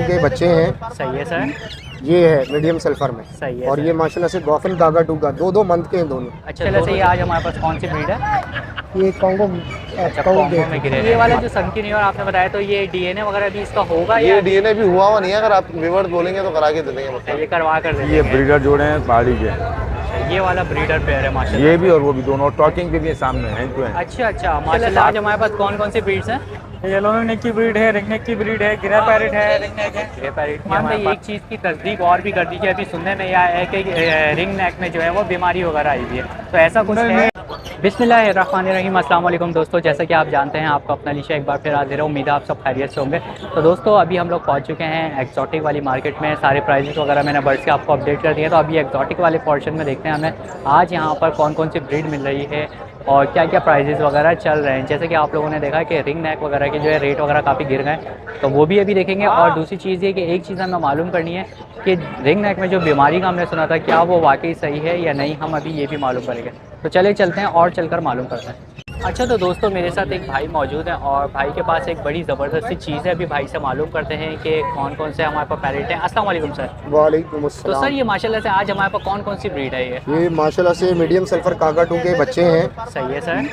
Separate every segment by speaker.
Speaker 1: के बच्चे हैं।
Speaker 2: सही है सर।
Speaker 1: ये है मीडियम सल्फर में।
Speaker 2: सही है
Speaker 1: और
Speaker 2: सर।
Speaker 1: ये माशाल्लाह से गॉफिन गागा टूगा 2-2 मंथ के हैं दोनों।
Speaker 2: अच्छा वैसे ये आज हमारे पास कौन सी ब्रीड है?
Speaker 1: ये कॉन्गो
Speaker 2: अच्छा कॉन्गो में गिरे ये वाला जो सनकी और आपने बताया, तो ये डीएनए वगैरह भी इसका होगा?
Speaker 3: ये डीएनए भी हुआ नहीं है, अगर आप व्यूअर्स बोलेंगे तो करा के दे देंगे।
Speaker 2: ये करवा कर देंगे।
Speaker 4: ये ब्रीडर जोड़े हैं पहाड़ी के।
Speaker 2: ये वाला ब्रीडर पेयर है माशाल्लाह।
Speaker 4: ये भी और वो भी दोनों टॉकिंग के भी सामने हैं तो हैं।
Speaker 2: अच्छा अच्छा माशाल्लाह। आज हमारे पास कौन कौन सी ब्रीड्स हैं?
Speaker 5: येलो नेक की ब्रीड है, रिंग नेक की ब्रीड है, ग्रे पैरेट है, रिंग नेक है।
Speaker 2: ग्रे पैरेट मान लीजिए एक चीज़ की तस्दीक और भी कर दीजिए, अभी सुनने में यह है कि रिंग नेक में जो है वो बीमारी वगैरह आई हुई है, तो ऐसा कुछ है? बिस्मिल्लाहिर्रहमानिर्रहीम, अस्सलाम वालेकुम दोस्तों। जैसा कि आप जानते हैं आपका अपना लिशा एक बार फिर हाजिर है। उम्मीद है आप सब खैरियत से होंगे। तो दोस्तों अभी हम लोग पहुंच चुके हैं एक्जॉटिक वाली मार्केट में। सारे प्राइजेस वगैरह मैंने बर्ड्स के आपको अपडेट कर दिए। तो अभी एक्जॉटिक वाले पोर्शन में देखते हैं हमें आज यहाँ पर कौन कौन सी ब्रीड मिल रही है और क्या क्या प्राइजेस वगैरह चल रहे हैं। जैसे कि आप लोगों ने देखा कि रिंग नेक वगैरह के जो है रेट वगैरह काफ़ी गिर गए, तो वो भी अभी देखेंगे। और दूसरी चीज़ ये कि एक चीज़ हमें मालूम करनी है कि रिंग नेक में जो बीमारी का हमने सुना था क्या वो वाकई सही है या नहीं, हम अभी ये भी मालूम करेंगे। तो चले चलते हैं और चलकर मालूम करते हैं। अच्छा तो दोस्तों मेरे साथ एक भाई मौजूद हैं और भाई के पास एक बड़ी ज़बरदस्ती चीज़ है। अभी भाई से मालूम करते हैं कि कौन कौन से हमारे पास पैरेट हैं। अस्सलाम वालेकुम सर।
Speaker 1: वालेकुम
Speaker 2: तो
Speaker 1: अस्सलाम।
Speaker 2: सर ये माशाल्लाह से आज हमारे पास कौन कौन सी ब्रीड है?
Speaker 1: ये माशाल्लाह से मीडियम सल्फर कागाटू के बच्चे हैं।
Speaker 2: सही है सर।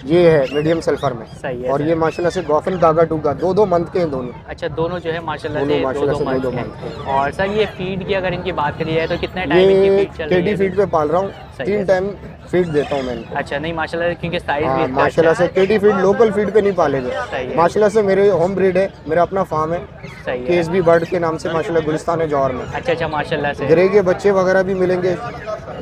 Speaker 1: ये है मीडियम सल्फर में।
Speaker 2: सही है
Speaker 1: और
Speaker 2: सर।
Speaker 1: ये माशाल्लाह से गॉफिन गागाटू का 2-2 मंथ के हैं दोनों।
Speaker 2: अच्छा दोनों जो है माशाल्लाह
Speaker 1: दोनों
Speaker 2: से
Speaker 1: माशाल्लाह से
Speaker 2: 2-2
Speaker 1: 2-2
Speaker 2: मंथ
Speaker 1: मंथ
Speaker 2: के। और सर ये फीड की अगर इनकी बात करी जाए तो कितने टाइम इनकी
Speaker 1: ये
Speaker 2: फीड चल रही
Speaker 1: केडी
Speaker 2: है?
Speaker 1: फीड पे पाल रहा हूँ।
Speaker 2: सही है।
Speaker 1: 3 टाइम फीड देता हूँ मैं इनको।
Speaker 2: अच्छा नहीं माशाल्लाह से क्योंकि साइज भी
Speaker 1: हाँ,
Speaker 2: इतना
Speaker 1: माशाल्लाह
Speaker 2: अच्छा
Speaker 1: से केडी फीड लोकल फीड पे नहीं पाले
Speaker 2: सही
Speaker 1: गए।
Speaker 2: है।
Speaker 1: माशाल्लाह से मेरे होम ब्रीड है, मेरा अपना फार्म है
Speaker 2: सही है।
Speaker 1: केएसबी बर्ड के नाम से माशाल्लाह गुलिस्तान जौहर में।
Speaker 2: अच्छा अच्छा माशाल्लाह से
Speaker 1: ग्रे के बच्चे वगैरह भी मिलेंगे।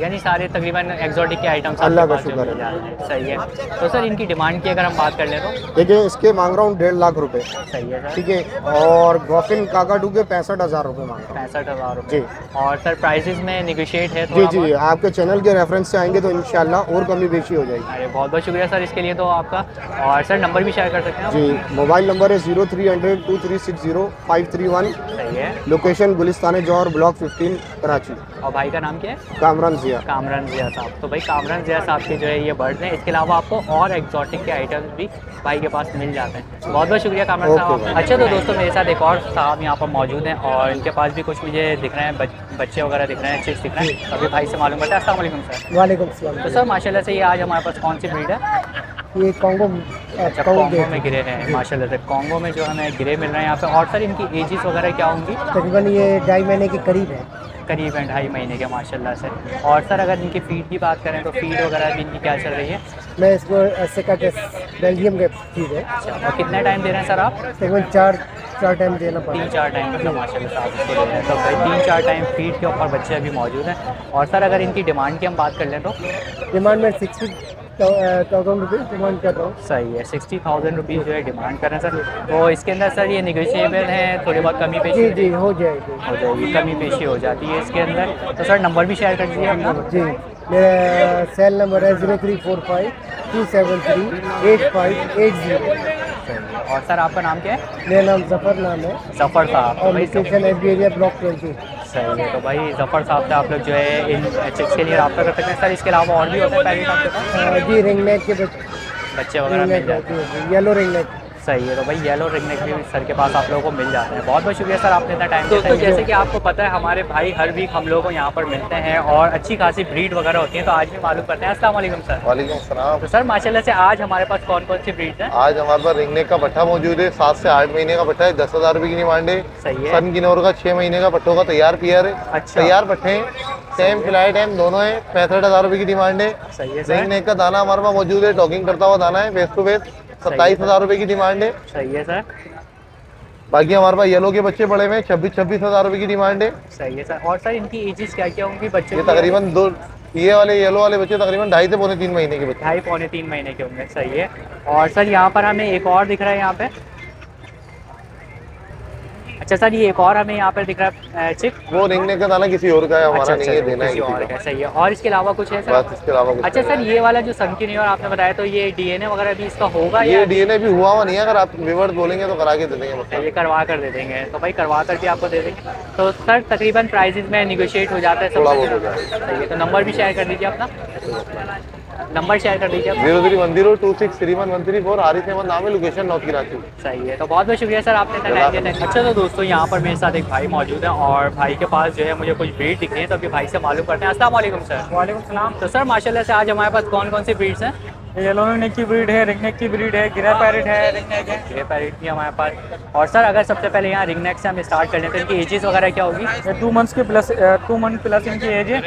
Speaker 2: यानी सारे तकरीबन एक्सोटिक के आइटम्स
Speaker 1: अल्लाह
Speaker 2: आपके
Speaker 1: का
Speaker 2: पास जो
Speaker 1: शुक्र
Speaker 2: मिल
Speaker 1: है।
Speaker 2: जाते हैं। सही है। तो सर इनकी डिमांड की अगर हम बात कर लें तो?
Speaker 1: देखिए इसके मांग रहा हूँ 1.5 लाख रुपए।
Speaker 2: सही है सर।
Speaker 1: ठीक है। और गॉफिन कागाटू के 65,000 रुपए मांग रहा हूँ।
Speaker 2: 65,000
Speaker 1: जी।
Speaker 2: रुपये। और सर प्राइसेस में निगोशिएट है
Speaker 1: जी
Speaker 2: थोड़ा
Speaker 1: जी
Speaker 2: बहुत?
Speaker 1: आपके चैनल के रेफरेंस से आएंगे तो इंशाल्लाह और कमी बेशी हो जाएगी।
Speaker 2: अरे बहुत बहुत शुक्रिया सर इसके लिए तो आपका। और सर नंबर भी शेयर कर सकते हैं आप?
Speaker 1: जी मोबाइल नंबर है 0300 2360 531।
Speaker 2: सही है।
Speaker 1: लोकेशन गुलिस्तान जौहर ब्लॉक 15 कराची।
Speaker 2: और भाई का नाम क्या है?
Speaker 1: कामरान जिया।
Speaker 2: कामरान जिया साहब। तो भाई कामरान जिया साहब के जो है ये बर्ड्स हैं। इसके अलावा आपको और एक्जॉटिक के आइटम्स भी भाई के पास मिल जाते हैं। बहुत बहुत शुक्रिया कामरान
Speaker 1: ओके
Speaker 2: साहब।
Speaker 1: भाई।
Speaker 2: अच्छा तो दोस्तों मेरे साथ एक और साहब यहाँ पर मौजूद हैं और इनके पास भी कुछ मुझे दिख रहे हैं बच्चे वगैरह दिख रहे हैं, चिक्स दिख रहे हैं। तो अभी भाई से मालूम करते हैं। अस्सलाम वालेकुम सर।
Speaker 1: वालेकुम सलाम।
Speaker 2: तो सर माशाल्लाह से ये आज हमारे पास कौन सी ब्रीड है?
Speaker 1: ये कॉन्गो
Speaker 2: अच्छा कॉन्गो में गिरे हैं माशाल्लाह से। कॉन्गो में जो हमें गिरे मिल रहे हैं यहाँ पे। और सर इनकी एजेस वगैरह क्या होंगी?
Speaker 1: तकरीबन ये 2.5 महीने के करीब है।
Speaker 2: करीब 2.5 महीने के माशाल्लाह से। और सर अगर इनकी फीड की बात करें तो फीड वगैरह भी इनकी क्या चल रही है?
Speaker 1: मैं इसको ऐसे का बेल्जियम के चीज़ है।
Speaker 2: अच्छा और कितने टाइम दे रहे हैं सर आप?
Speaker 1: तकरीबन 4 टाइम देना पड़ेगा।
Speaker 2: 3-4 टाइम मतलब माशाल्लाह साहब इसको दे रहे हैं। तो भाई 3-4 टाइम फीड के ऊपर बच्चे अभी मौजूद हैं। और सर अगर इनकी डिमांड की हम बात कर लें तो?
Speaker 1: डिमांड में 60,000 रुपये डिमांड कर रहा हूँ।
Speaker 2: सही है। 60,000 रुपीज़ जो है डिमांड कर रहे हैं सर। तो इसके अंदर सर ये निगोशिएबल है, थोड़ी बहुत कमी पेशी
Speaker 1: जी हो जाएगी।
Speaker 2: हो जाएगी, कमी पेशी हो जाती है इसके अंदर। तो सर नंबर भी शेयर कर दीजिए अपना।
Speaker 1: जी मेरा सेल नंबर है 0345 273 8580।
Speaker 2: और सर आपका नाम क्या है?
Speaker 1: मेरा नाम जफर नाम है
Speaker 2: जफ़र साहब। तो
Speaker 1: और
Speaker 2: भाई
Speaker 1: लोकेशन एफ एरिया ब्लॉक 20।
Speaker 2: सही है। तो भाई जफ़र साहब से आप लोग जो है इन चिक्स के लिए रब्ता कर सकते हैं। सर इसके अलावा और भी होते हैं पैकेट आपके पास?
Speaker 1: जी रिंग नेक के
Speaker 2: बच्चे वगैरह मिल जाते हैं।
Speaker 1: Yellow ring neck.
Speaker 2: सही है। तो भाई येलो रिंग नेक भी सर के पास आप लोगों को मिल जाते हैं। बहुत बहुत शुक्रिया सर आपने इतना टाइम दिया। दोस्तों जैसे कि आपको पता है हमारे भाई हर वीक हम लोगों को यहाँ पर मिलते हैं और अच्छी खासी ब्रीड वगैरह होती है। तो आज भी मालूम करते हैं। अस्सलाम वालेकुम सर।
Speaker 3: वालेकुम सलाम।
Speaker 2: तो सर माशाल्लाह से आज हमारे पास कौन कौन सी ब्रीड हैं?
Speaker 3: आज हमारे पास रिंगनेक का पट्टा मौजूद है। 7 से 8 महीने का पट्टा है, 10,000 रुपये की डिमांड है।
Speaker 2: सही है।
Speaker 3: सन गिनोर का 6 महीने का पट्टों का तैयार पियर है।
Speaker 2: अच्छा।
Speaker 3: तैयार पट्टे हैं, टाइम फ्लाई टाइम दोनों है। 65,000 रुपये की डिमांड है।
Speaker 2: सही है सर।
Speaker 3: रिंगनेक का दाना हमारे पास मौजूद है, टॉकिंग करता हुआ दाना है, फेस टू फेस। 27,000 रुपये की डिमांड है।
Speaker 2: सही है सर।
Speaker 3: बाकी हमारे पास येलो के बच्चे पड़े हुए हैं, 26,000 रुपये की डिमांड है।
Speaker 2: सही है सर। और सर इनकी एजेस क्या क्या होंगी बच्चों
Speaker 3: ये
Speaker 2: की?
Speaker 3: तकरीबन ये वाले येलो वाले बच्चे तकरीबन 2.5 से पौने 3 महीने के बच्चे।
Speaker 2: 2.5-3 महीने के होंगे। सही है। और सर यहाँ पर हमें एक और दिख रहा है यहाँ पे। अच्छा सर ये एक और हमें यहाँ पर दिख रहा है चिक।
Speaker 3: वो रिंगनेक का दाना किसी और का है, हमारा
Speaker 2: अच्छा
Speaker 3: नहीं है, देना है
Speaker 2: किसी और
Speaker 3: किसी
Speaker 2: का।
Speaker 3: का।
Speaker 2: सही है। और इसके अलावा कुछ है सर?
Speaker 3: बस इसके अलावा कुछ
Speaker 2: अच्छा सर ये वाला जो सनकी और आपने बताया, तो ये डीएनए वगैरह भी इसका होगा
Speaker 3: ये
Speaker 2: या?
Speaker 3: डीएनए भी हुआ नहीं है, अगर आप व्यूअर्स बोलेंगे तो करा के दे देंगे।
Speaker 2: ये करवा कर दे देंगे। तो भाई करवा कर भी आपको दे देंगे। तो सर तकरीबन प्राइसेस में निगोशिएट हो जाता है सब?
Speaker 3: थोड़ा बहुत हो जाएगा।
Speaker 2: सही है। तो नंबर भी शेयर कर दीजिए अपना। नंबर शेयर कर दीजिए आप।
Speaker 3: 0310263113 हारिस अहमद नाम है, लोकेशन नॉर्थ कराची।
Speaker 2: सही है, तो बहुत बहुत शुक्रिया सर आपने इतना टाइम दिया। अच्छा तो दोस्तों यहाँ पर मेरे साथ एक भाई मौजूद है और भाई के पास जो है मुझे कुछ ब्रीड दिख रही है, तो अभी भाई से मालूम करते हैं। अस्सलाम वालेकुम सर।
Speaker 5: वालेकुम सलाम।
Speaker 2: तो सर माशाल्लाह से आज हमारे पास कौन कौन सी ब्रीड्स हैं?
Speaker 5: येलो रिंगनेक की ब्रीड है, रिंगनेक की ब्रीड है, ग्रे पैरेट है, रिंगनेक है।
Speaker 2: ग्रे पैरेट भी हमारे पास। और सर अगर सबसे पहले यहाँ रिंगनेक से हम स्टार्ट कर लेते हैं, इनकी एजेस वगैरह क्या होगी?
Speaker 5: ये 2 मंथ्स के प्लस 2 मंथ प्लस इनकी एज है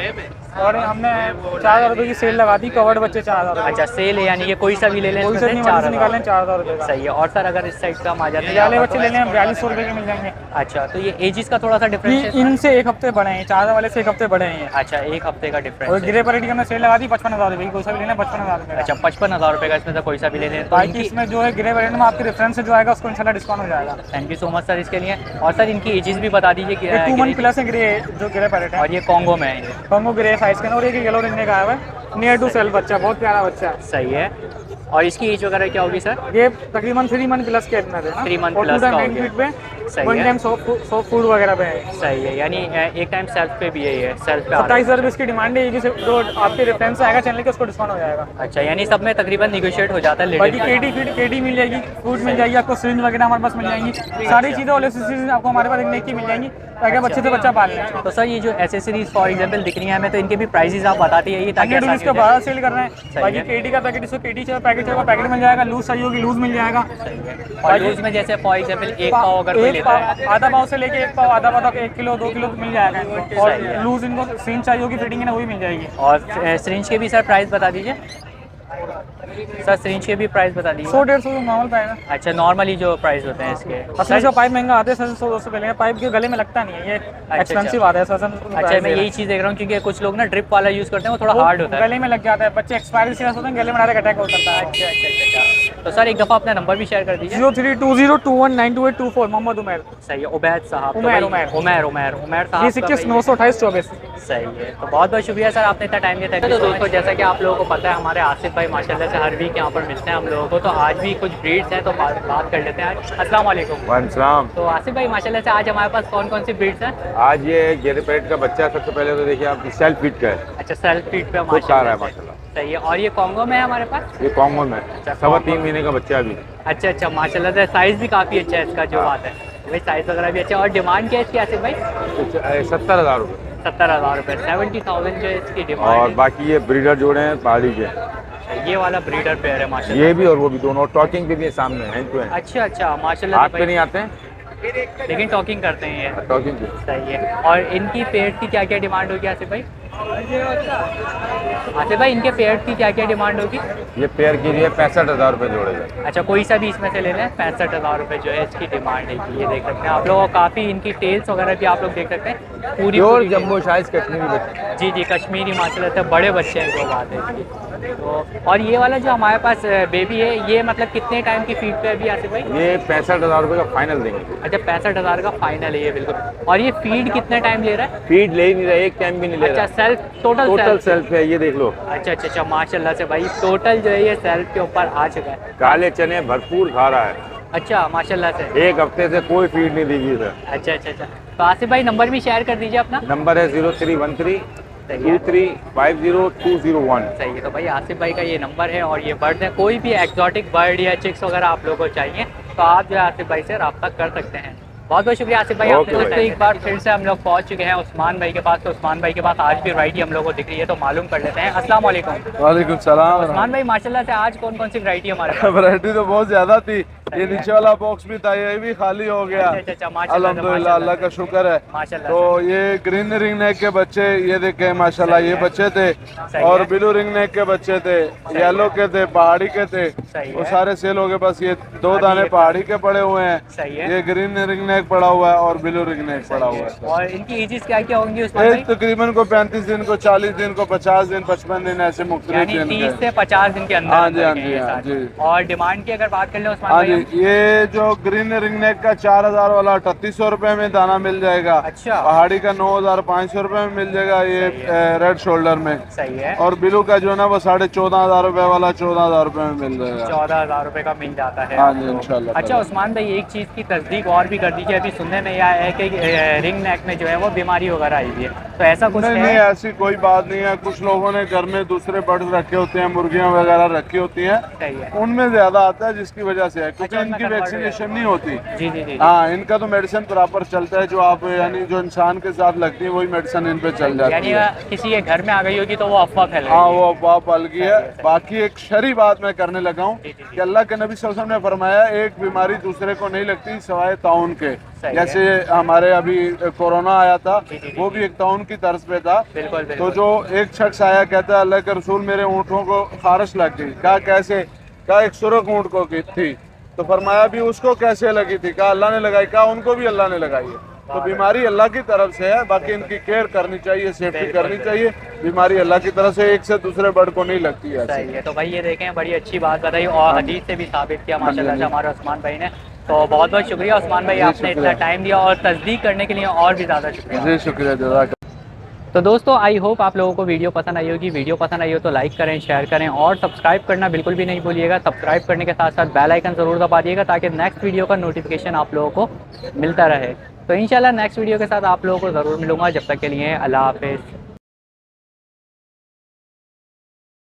Speaker 5: और हमने 4,000 रुपये की सेल लगा दी, कवर्ड बच्चे 4,000।
Speaker 2: अच्छा सेल है, यानी कि कोई सा भी ले लें
Speaker 5: कोई से
Speaker 2: इसमें
Speaker 5: नहीं
Speaker 2: से
Speaker 5: से निकालें 4,000 रुपये का।
Speaker 2: सही है। और सर अगर इस साइड का हम आ जाते हैं,
Speaker 5: वाले बच्चे ले लें 4,200 रुपये के मिल जाएंगे।
Speaker 2: अच्छा तो ये एजेस का थोड़ा सा डिफरेंस है?
Speaker 5: इनसे 1 हफ्ते बड़े हैं, 4,000 वाले से 1 हफ्ते बड़े हैं।
Speaker 2: अच्छा 1 हफ्ते का
Speaker 5: और
Speaker 2: डिफरेंस है।
Speaker 5: ग्रे पैरेट की हमने सेल लगा दी 55,000 रुपये की, कोई सा भी लेना 55,000 रुपये।
Speaker 2: अच्छा 55,000 रुपये का, इसमें से कोई सा भी ले लें तो
Speaker 5: बाकी इसमें जो है ग्रे पैरेट में आपके रेफरेंस से जो आएगा उसको इंशाल्लाह डिस्काउंट हो जाएगा।
Speaker 2: Thank you so much sir इसके लिए। और सर इनकी एजेस भी बता दीजिए कि
Speaker 5: 2 मंथ प्लस है ग्रे, जो ग्रे पैरेट है।
Speaker 2: और ये कॉन्गो में है ये?
Speaker 5: कॉन्गो ग्रे साइज का, और एक येलो रिंगनेक आया हुआ है, नियर टू सेल बच्चा, बहुत प्यारा बच्चा है।
Speaker 2: सही है। और इसकी एज वगैरह क्या होगी सर?
Speaker 5: ये तकरीबन 3 मंथ प्लस के अंदर है ना,
Speaker 2: 3 मंथ
Speaker 5: और
Speaker 2: प्लस
Speaker 5: 2
Speaker 2: का हो
Speaker 5: टाइम
Speaker 2: गया।
Speaker 5: फीड पे,
Speaker 2: सही
Speaker 5: 1
Speaker 2: है।
Speaker 5: टाइम सॉफ्ट फूड वगैरह पे है।
Speaker 2: सही है, यानी एक टाइम सेल्फ पे भी है, ये सेल्फ पे आ रहा है।
Speaker 5: 27,000 रुपये इसकी डिमांड है, जो आपके रेफरेंस आएगा चैनल के उसको डिस्काउंट हो जाएगा।
Speaker 2: अच्छा यानी सब में तकरीबन निगोशिएट हो जाता है।
Speaker 5: बाकी केडी फीड केडी मिल जाएगी, फूड मिल जाएगी आपको, सिरिंज वगैरह हमारे पास मिल जाएंगी, सारी चीज़ें होलिस्टिक आपको हमारे पास रिंगनेक की मिल जाएंगी ताकि बच्चे से बच्चा पाल लें।
Speaker 2: तो सर ये जो एसेसरीज फॉर एग्जांपल दिख रही हैं हमें, तो इनके भी प्राइसेस आप बताते हैं ताकि आसानी
Speaker 5: इसके
Speaker 2: हो जाए।
Speaker 5: बाहर सेल कर रहे हैं। बाकी केडी का पैकेट, इसको केडी चाहिए पैकेट चाहिए पैकेट मिल जाएगा, लूज चाहिए होगी लूज मिल जाएगा।
Speaker 2: और लूज में जैसे फॉर एग्जांपल 1 पाव अगर कोई लेता है,
Speaker 5: आधा पाव से लेके 1 पाव, आधा पाव तक 1 किलो 2 किलो मिल जाएगा। और लूज इनको सिरिंज चाहिए होगी, फिटिंग है ना, वही मिल जाएगी।
Speaker 2: और सिरिंज के भी सर प्राइस बता दीजिए। सर सिरिंज के भी प्राइस बता दीजिए।
Speaker 5: 100-150 नॉर्मल पाएगा।
Speaker 2: अच्छा नॉर्मली जो प्राइस होते हैं इसके।
Speaker 5: असली जो पाइप महंगा आते हैं 100-200 रुपये, पाइप के गले में लगता नहीं है, ये एक्सपेंसिव आता है।
Speaker 2: अच्छा मैं यही चीज़ देख रहा हूँ क्योंकि कुछ लोग ना ड्रिप वाला यूज़ करते हैं, वो थोड़ा हार्ड होता है,
Speaker 5: गले में लग जाता है, बच्चे एक्सपायरी सीरियस होते हैं, गले में डायरेक्ट अटैक हो सकता है।
Speaker 2: अच्छा। तो सर एक दफ़ा अपना नंबर भी शेयर कर दीजिए।
Speaker 5: 032021922824 मोहम्मद उमैर।
Speaker 2: सही है, उबैद साहब।
Speaker 5: उमैर
Speaker 2: साहब
Speaker 5: 366-928-24।
Speaker 2: सही है, तो बहुत बहुत शुक्रिया सर आपने इतना टाइम दिया था। तो दोस्तों जैसा कि आप लोगों को पता है, हमारे आसिफ भाई माशाल्लाह से हर वीक यहाँ पर मिलते हैं हम लोगों को, तो आज भी कुछ ब्रीड्स हैं तो बात कर लेते हैं आज। अस्सलाम वालेकुम।
Speaker 4: वालेकुम।
Speaker 2: तो आसिफ भाई माशाल्लाह से आज हमारे पास कौन कौन सी ब्रीड्स हैं?
Speaker 4: आज ये ग्रे पैरेट का बच्चा सबसे पहले तो देखिए आप सेल्फ फीड का है,
Speaker 2: अच्छा सेल्फ फीड पे
Speaker 4: खूब सारा है
Speaker 2: माशाल्लाह।
Speaker 4: माशाल्लाह।
Speaker 2: सही है। और ये कॉन्गो में है हमारे पास?
Speaker 4: ये कॉन्गो में
Speaker 2: कॉन्गो
Speaker 4: 3.25 महीने का बच्चा अभी।
Speaker 2: अच्छा माशाल्लाह से साइज़ भी काफ़ी अच्छा है इसका, जो बात है भाई साइज़ वगैरह भी अच्छा है। और डिमांड क्या है इसकी आसिफ भाई?
Speaker 4: 70,000 रुपये।
Speaker 2: 70,000 रुपये, 70,000 जो है इसकी
Speaker 4: और
Speaker 2: डिमांड।
Speaker 4: बाकी ये ब्रीडर जोड़े हैं पहाड़ी के,
Speaker 2: ये वाला ब्रीडर पेयर है माशाल्लाह।
Speaker 4: ये भी और वो भी, दोनों टॉकिंग पे भी है सामने, हैंड टू हैंड।
Speaker 2: अच्छा माशाल्लाह
Speaker 4: हाथ
Speaker 2: से
Speaker 4: पे नहीं
Speaker 2: भाई,
Speaker 4: आते हैं,
Speaker 2: लेकिन टॉकिंग करते हैं ये।
Speaker 4: टॉकिंग पे।
Speaker 2: सही है। और इनकी पेयर की क्या क्या डिमांड होगी आसिफ भाई? आसिफ भाई इनके पेयर की क्या क्या डिमांड होगी?
Speaker 4: ये पेयर की है 65,000 रुपये जोड़ेगा।
Speaker 2: अच्छा कोई सा भी इसमें से ले लें, 65,000 रुपये जो है इसकी डिमांड है। ये देख सकते हैं आप लोग, काफ़ी इनकी टेल्स वगैरह भी आप लोग देख सकते हैं पूरी
Speaker 4: प्योर
Speaker 2: पूरी।
Speaker 4: जम्बो साइज कश्मीरी बच्चे।
Speaker 2: जी कश्मीरी माशाल्लाह से बड़े बच्चे हैं, जो बात है इसकी। तो और ये वाला जो हमारे पास बेबी है, ये मतलब कितने टाइम की फीड पे है अभी आसिफ भाई?
Speaker 4: ये 65,000 रुपये का फाइनल देंगे।
Speaker 2: अच्छा 65,000 का फाइनल है ये, बिल्कुल। और ये फीड कितने टाइम ले रहा है?
Speaker 4: फीड ले ही नहीं रहा, एक टाइम भी नहीं ले
Speaker 2: अच्छा
Speaker 4: रहा।
Speaker 2: सेल्फ
Speaker 4: टोटल सेल्फ है, ये देख लो।
Speaker 2: अच्छा माशाल्लाह से भाई टोटल जो है ये सेल्फ के ऊपर आ चुका है।
Speaker 4: काले चने भरपूर खा रहा है।
Speaker 2: अच्छा माशाल्लाह से।
Speaker 4: 1 हफ्ते से कोई फीड नहीं दी गई सर।
Speaker 2: अच्छा। तो आसिफ भाई नंबर भी शेयर कर दीजिए अपना।
Speaker 4: नंबर है 0313 2350-201।
Speaker 2: सही है। तो भाई आसिफ भाई का ये नंबर है और ये बर्ड है, कोई भी एक्जॉटिक बर्ड या चिक्स वगैरह आप लोगों को चाहिए तो आप जो है आसिफ भाई से रब्ता कर सकते हैं। बहुत बहुत शुक्रिया आसिफ भाई
Speaker 4: ओके
Speaker 2: आपने।
Speaker 4: भाई।
Speaker 2: दोस्तों एक बार फिर से हम लोग पहुंच चुके हैं उस्मान भाई के पास, तो उस्मान भाई के पास आज भी वैरायटी हम लोगों को दिख रही है, तो मालूम कर लेते हैं। अस्सलाम वालेकुम।
Speaker 6: वालेकुम सलाम।
Speaker 2: उस्मान भाई माशाल्लाह से आज कौन कौन सी वैरायटी हमारे पास?
Speaker 6: वैरायटी तो बहुत ज्यादा थी, ये नीचे वाला बॉक्स भी था, ये भी खाली हो गया।
Speaker 2: अच्छा माशाल्लाह से,
Speaker 6: अल्हम्दुलिल्लाह, अल्लाह का शुक्र है।
Speaker 2: माशाल्लाह
Speaker 6: तो ये ग्रीन रिंग नेक के बच्चे ये देखे माशाल्लाह, ये बच्चे थे। और ब्लू रिंग नेक के बच्चे थे, येलो के थे, पहाड़ी के थे, वो सारे सेल हो गए। बस ये 2 दाने पहाड़ी के पड़े हुए हैं,
Speaker 2: सही है।
Speaker 6: ये ग्रीन रिंग नेक पड़ा हुआ है और ब्लू रिंग नेक पड़ा हुआ है।
Speaker 2: और इनकी एजेस क्या क्या होंगी उस्मान भाई?
Speaker 6: तकरीबन को 35 दिन को, 40 दिन को, 50 दिन, 55 दिन, ऐसे मुख्तलिफ
Speaker 2: यानी
Speaker 6: दिन
Speaker 2: 30
Speaker 6: के।
Speaker 2: से 50 दिन के अंदर
Speaker 6: हाँ जी,
Speaker 2: अंदर
Speaker 6: हाँ
Speaker 2: के
Speaker 6: जी,
Speaker 2: ये
Speaker 6: हाँ
Speaker 2: सारे।
Speaker 6: जी।
Speaker 2: और डिमांड की अगर बात कर ले उस्मान
Speaker 6: हाँ
Speaker 2: भाई
Speaker 6: जी,
Speaker 2: मीडियम।
Speaker 6: ये जो ग्रीन रिंग नेक का 4000 वाला 3800 रुपए में दाना मिल जाएगा।
Speaker 2: अच्छा।
Speaker 6: पहाड़ी का 9500 रुपए में मिल जाएगा ये रेड शोल्डर में।
Speaker 2: सही है।
Speaker 6: और ब्लू का जो है ना वो 14,500 रुपए वाला 14,000 रुपए में मिल जाएगा।
Speaker 2: 14,000 रुपए का मिल जाता है।
Speaker 6: हाँ जी, इंशाल्लाह।
Speaker 2: अच्छा उस्मान भाई, एक चीज़ की तस्दीक और भी कर दीजिए, अभी सुनने में आया है कि रिंग नेक में जो है वो बीमारी वगैरह आई हुई है, तो ऐसा कुछ
Speaker 6: नहीं,
Speaker 2: है?
Speaker 6: नहीं, ऐसी कोई बात नहीं है। कुछ लोगों ने घर में दूसरे बर्ड्स रखे होते हैं, मुर्गियां वगैरह रखी होती हैं,
Speaker 2: सही है।
Speaker 6: उनमें ज्यादा आता है, जिसकी वजह से है, क्योंकि
Speaker 2: अच्छा,
Speaker 6: इनकी
Speaker 2: उनमें
Speaker 6: वैक्सीनेशन नहीं होती।
Speaker 2: जी जी जी।
Speaker 6: हाँ, इनका तो मेडिसिन प्रॉपर चलता है, जो आप यानी जो इंसान के साथ लगती है वही मेडिसिन इन पे चल जाती
Speaker 2: यानी
Speaker 6: है।
Speaker 2: किसी के घर में आ गई होगी तो वो अफवाह फैल
Speaker 6: हाँ,
Speaker 2: गई
Speaker 6: वो अफवाह पल गई है। बाकी एक शरी बात मैं करने लगा हूँ कि अल्लाह के नबी सल्लल्लाहु अलैहि वसल्लम ने फरमाया एक बीमारी दूसरे को नहीं लगती सिवाय ताउन के। जैसे हमारे अभी कोरोना आया था, वो भी एक ताउन की तर्ज पे था।
Speaker 2: बिल्कुल
Speaker 6: तो
Speaker 2: बिल्कुल।
Speaker 6: जो एक शख्स आया, कहता है अल्लाह के रसूल मेरे ऊँटों को खारिश लग गई। कहा कैसे? कहा एक सुरख ऊँट को की थी। तो फरमाया भी उसको कैसे लगी थी? कहा अल्लाह ने लगाई। कहा उनको भी अल्लाह ने लगाई है। तो बीमारी अल्लाह की तरफ से है, बाकी इनकी केयर करनी चाहिए, सेफ्टी करनी चाहिए। बीमारी अल्लाह की तरफ से एक से दूसरे बर्ड को नहीं लगती है।
Speaker 2: सही है। तो भाई ये देखें, बड़ी अच्छी बात बताई और हदीस से भी साबित किया माशाल्लाह से हमारे उस्मान भाई ने। तो बहुत बहुत शुक्रिया उस्मान भाई, आपने इतना टाइम दिया और तस्दीक करने के लिए और भी ज़्यादा शुक्रिया।
Speaker 6: जी शुक्रिया, जज़ाक।
Speaker 2: तो दोस्तों आई होप आप लोगों को वीडियो पसंद आई होगी। वीडियो पसंद आई हो तो लाइक करें, शेयर करें और सब्सक्राइब करना बिल्कुल भी नहीं भूलिएगा। सब्सक्राइब करने के साथ साथ बेल आइकन ज़रूर दबा दिएगा ताकि नेक्स्ट वीडियो का नोटिफिकेशन आप लोगों को मिलता रहे। तो इंशाल्लाह नेक्स्ट वीडियो के साथ आप लोगों को ज़रूर मिलूंगा। जब तक के लिए अल्लाह हाफिज़।